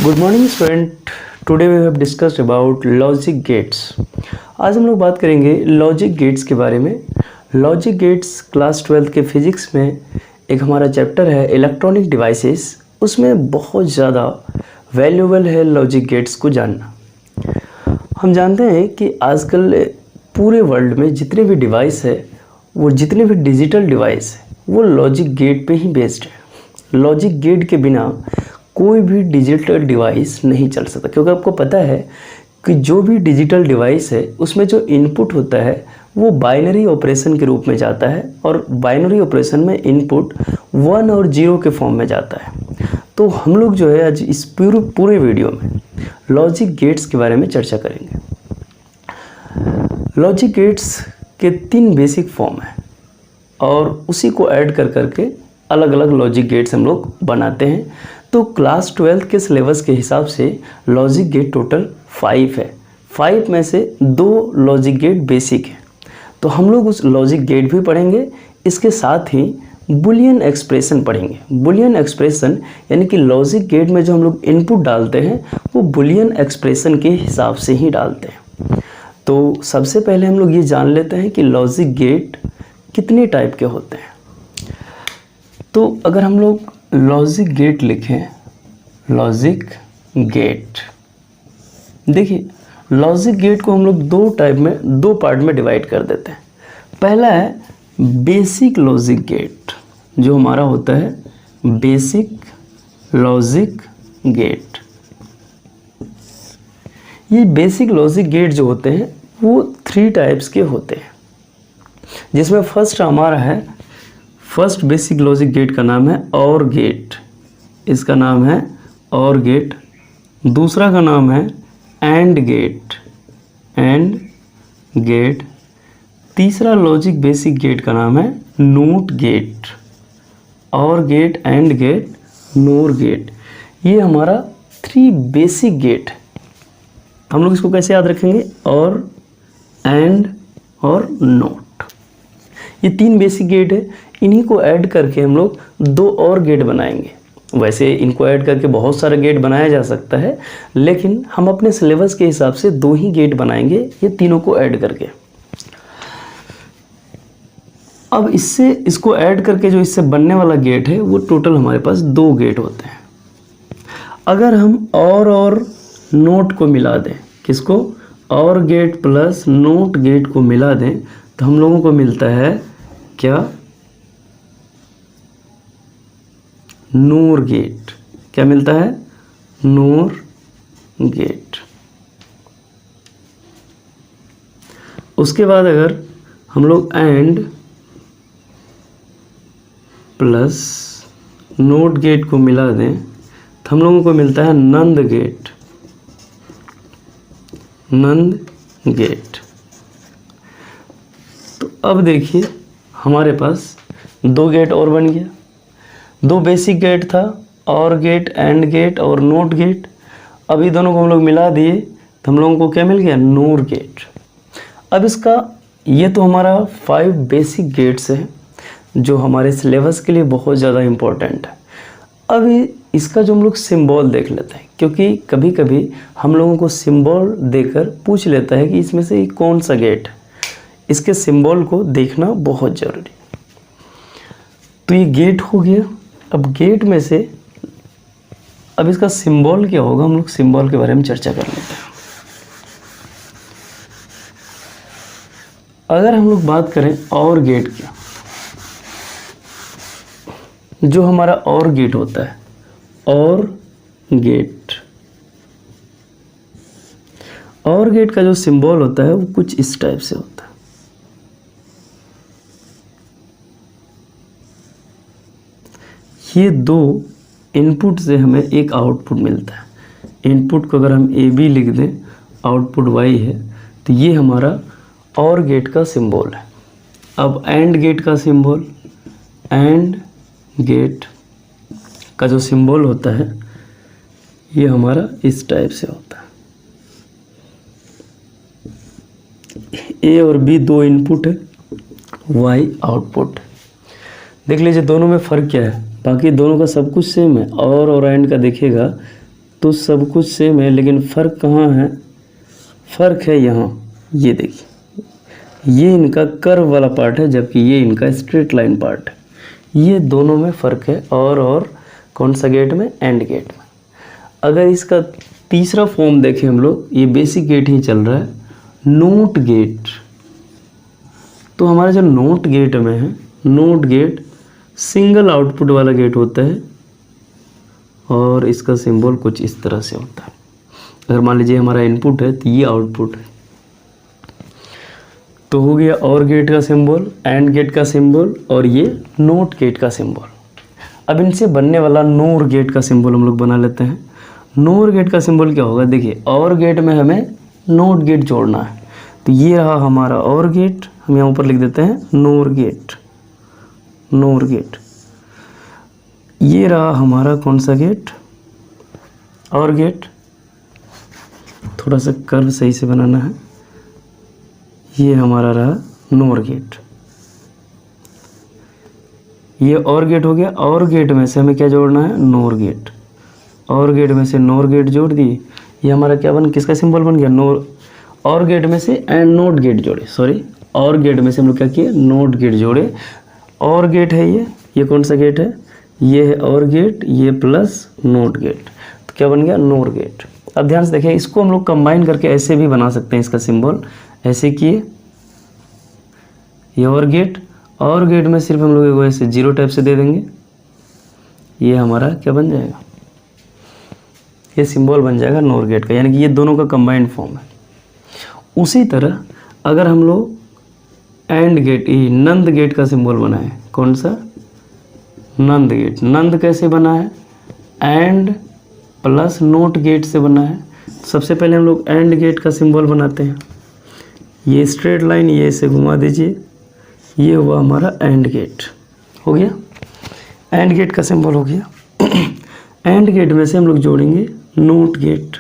Good morning student. Today we have discussed about logic gates. आज हम लोग बात करेंगे लॉजिक गेट्स के बारे में। लॉजिक गेट्स क्लास 12 के फिजिक्स में एक हमारा चैप्टर है इलेक्ट्रॉनिक डिवाइसेस, उसमें बहुत ज़्यादा वैल्यूएबल है लॉजिक गेट्स को जानना। हम जानते हैं कि आजकल पूरे वर्ल्ड में जितने भी डिवाइस है, वो जितने भी डिजिटल डिवाइस है, वो लॉजिक गेट पे ही बेस्ड है। लॉजिक गेट के बिना कोई भी डिजिटल डिवाइस नहीं चल सकता, क्योंकि आपको पता है कि जो भी डिजिटल डिवाइस है उसमें जो इनपुट होता है वो बाइनरी ऑपरेशन के रूप में जाता है, और बाइनरी ऑपरेशन में इनपुट 1 और 0 के फॉर्म में जाता है। तो हम लोग जो है आज इस पूरे वीडियो में लॉजिक गेट्स के बारे में चर्चा करेंगे। लॉजिक गेट्स के 3 बेसिक फॉर्म हैं और उसी को ऐड कर करके अलग अलग लॉजिक गेट्स हम लोग बनाते हैं। तो क्लास 12 के सिलेबस के हिसाब से लॉजिक गेट टोटल 5 है। 5 में से 2 लॉजिक गेट बेसिक है, तो हम लोग उस लॉजिक गेट भी पढ़ेंगे। इसके साथ ही बुलियन एक्सप्रेशन पढ़ेंगे। बुलियन एक्सप्रेशन यानी कि लॉजिक गेट में जो हम लोग इनपुट डालते हैं वो बुलियन एक्सप्रेशन के हिसाब से ही डालते हैं। तो सबसे पहले हम लोग ये जान लेते हैं कि लॉजिक गेट कितने टाइप के होते हैं। तो अगर हम लोग लॉजिक गेट लिखें, लॉजिक गेट, देखिए लॉजिक गेट को हम लोग 2 पार्ट में डिवाइड कर देते हैं। पहला है बेसिक लॉजिक गेट, जो हमारा होता है बेसिक लॉजिक गेट। ये बेसिक लॉजिक गेट जो होते हैं वो 3 टाइप्स के होते हैं, जिसमें फर्स्ट बेसिक लॉजिक गेट का नाम है और गेट, इसका नाम है और गेट। दूसरा का नाम है एंड गेट। तीसरा लॉजिक बेसिक गेट का नाम है not gate, or gate, and gate, nor gate. ये हमारा 3 बेसिक गेट है। हम लोग इसको कैसे याद रखेंगे? और, एंड और नोट, ये 3 बेसिक गेट है। इन्हीं को ऐड करके हम लोग 2 और गेट बनाएंगे। वैसे इनको ऐड करके बहुत सारा गेट बनाया जा सकता है, लेकिन हम अपने सिलेबस के हिसाब से 2 ही गेट बनाएंगे, ये तीनों को ऐड करके। अब इसको ऐड करके जो इससे बनने वाला गेट है वो टोटल हमारे पास 2 गेट होते हैं। अगर हम और नोट को मिला दें, किसको? और गेट प्लस नोट गेट को मिला दें, तो हम लोगों को मिलता है क्या? Nor gate. क्या मिलता है? Nor gate. उसके बाद अगर हम लोग एंड प्लस नोट गेट को मिला दें, तो हम लोगों को मिलता है नंद गेट। तो अब देखिए हमारे पास 2 गेट और बन गया। 2 बेसिक गेट था, और गेट, एंड गेट और नोट गेट। अभी दोनों को हम लोग मिला दिए तो हम लोगों को क्या मिल गया? Nor gate. अब ये तो हमारा 5 बेसिक गेट्स हैं जो हमारे सिलेबस के लिए बहुत ज़्यादा इम्पोर्टेंट है। अभी इसका जो हम लोग सिंबल देख लेते हैं, क्योंकि कभी कभी हम लोगों को सिंबल देकर पूछ लेता है कि इसमें से कौन सा गेट है। इसके सिंबल को देखना बहुत ज़रूरी। तो ये गेट हो गया। अब गेट में से अब इसका सिंबल क्या होगा, हम लोग सिंबल के बारे में चर्चा कर लेते हैं। अगर हम लोग बात करें और गेट की, जो हमारा और गेट होता है, और गेट का जो सिंबल होता है वो कुछ इस टाइप से होता है। ये 2 इनपुट से हमें एक आउटपुट मिलता है। इनपुट को अगर हम AB लिख दें, आउटपुट Y है, तो ये हमारा और गेट का सिंबल है। अब एंड गेट का सिंबल, एंड गेट का जो सिंबल होता है ये हमारा इस टाइप से होता है। A और B 2 इनपुट है, Y आउटपुट। देख लीजिए दोनों में फ़र्क क्या है। बाकी दोनों का सब कुछ सेम है। और एंड का देखिएगा तो सब कुछ सेम है, लेकिन फ़र्क कहाँ है? फ़र्क है यहाँ, ये देखिए, ये इनका कर्व वाला पार्ट है जबकि ये इनका स्ट्रेट लाइन पार्ट है। ये दोनों में फ़र्क है। और कौन सा गेट में? एंड गेट में। अगर इसका तीसरा फॉर्म देखें हम लोग, ये बेसिक गेट ही चल रहा है, नोट गेट। तो हमारा जो नोट गेट में है, नोट गेट सिंगल आउटपुट वाला गेट होता है और इसका सिंबल कुछ इस तरह से होता है। अगर मान लीजिए हमारा इनपुट है तो ये आउटपुट है। तो हो गया और गेट का सिंबल, एंड गेट का सिंबल और ये नोट गेट का सिंबल। अब इनसे बनने वाला नोर गेट का सिंबल हम लोग बना लेते हैं। नोर गेट का सिंबल क्या होगा? देखिए, और गेट में हमें नोट गेट जोड़ना है, तो ये रहा हमारा और गेट, हम यहाँ ऊपर लिख देते हैं नोर गेट। नोर गेट, ये रहा हमारा कौन सा गेट? Or gate. थोड़ा सा कर्व सही से बनाना है। ये हमारा रहा नोर गेट। ये और गेट हो गया। और गेट में से हमें क्या जोड़ना है? Nor gate. और गेट में से नोर गेट जोड़ दिए। ये हमारा क्या बन, किसका सिंबल बन गया? नोर। और गेट में से एंड नोट गेट जोड़े, सॉरी, और गेट में से हम लोग क्या किए? नोट गेट जोड़े। और गेट है ये कौन सा गेट है? ये है और गेट, ये प्लस नोट गेट, तो क्या बन गया? Nor gate. अब ध्यान से देखिए, इसको हम लोग कंबाइन करके ऐसे भी बना सकते हैं। इसका सिंबल ऐसे किए, ये और गेट में सिर्फ हम लोग ऐसे जीरो टाइप से दे देंगे। ये हमारा क्या बन जाएगा? ये सिंबल बन जाएगा नोर गेट का, यानी कि ये दोनों का कंबाइंड फॉर्म है। उसी तरह अगर हम लोग एंड गेट, ये नंद गेट का सिंबल बनाए, कौन सा? नंद गेट। नंद कैसे बना है? एंड प्लस नोट गेट से बना है। सबसे पहले हम लोग एंड गेट का सिंबल बनाते हैं। ये स्ट्रेट लाइन, ये इसे घुमा दीजिए, ये हुआ हमारा एंड गेट। हो गया, एंड गेट का सिंबल हो गया। एंड गेट में से हम लोग जोड़ेंगे नोट गेट,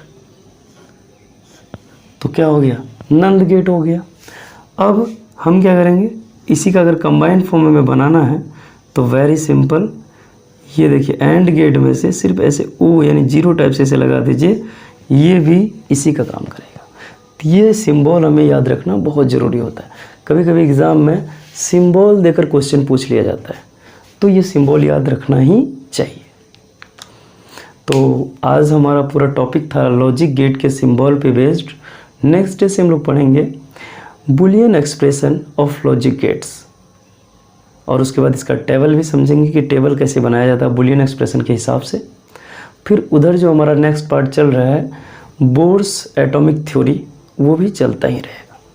तो क्या हो गया? नंद गेट हो गया। अब हम क्या करेंगे? इसी का अगर कंबाइंड फॉर्म में बनाना है तो वेरी सिंपल, ये देखिए, एंड गेट में से सिर्फ ऐसे ओ यानी जीरो टाइप से इसे लगा दीजिए, ये भी इसी का काम करेगा। तो ये सिंबल हमें याद रखना बहुत ज़रूरी होता है। कभी कभी एग्ज़ाम में सिंबल देकर क्वेश्चन पूछ लिया जाता है, तो ये सिंबल याद रखना ही चाहिए। तो आज हमारा पूरा टॉपिक था लॉजिक गेट के सिंबल पे बेस्ड। नेक्स्ट डे से हम लोग पढ़ेंगे Boolean expression of logic gates, और उसके बाद इसका टेबल भी समझेंगे कि टेबल कैसे बनाया जाता है बुलियन एक्सप्रेशन के हिसाब से। फिर उधर जो हमारा नेक्स्ट पार्ट चल रहा है बोर्स एटॉमिक थ्योरी, वो भी चलता ही रहेगा।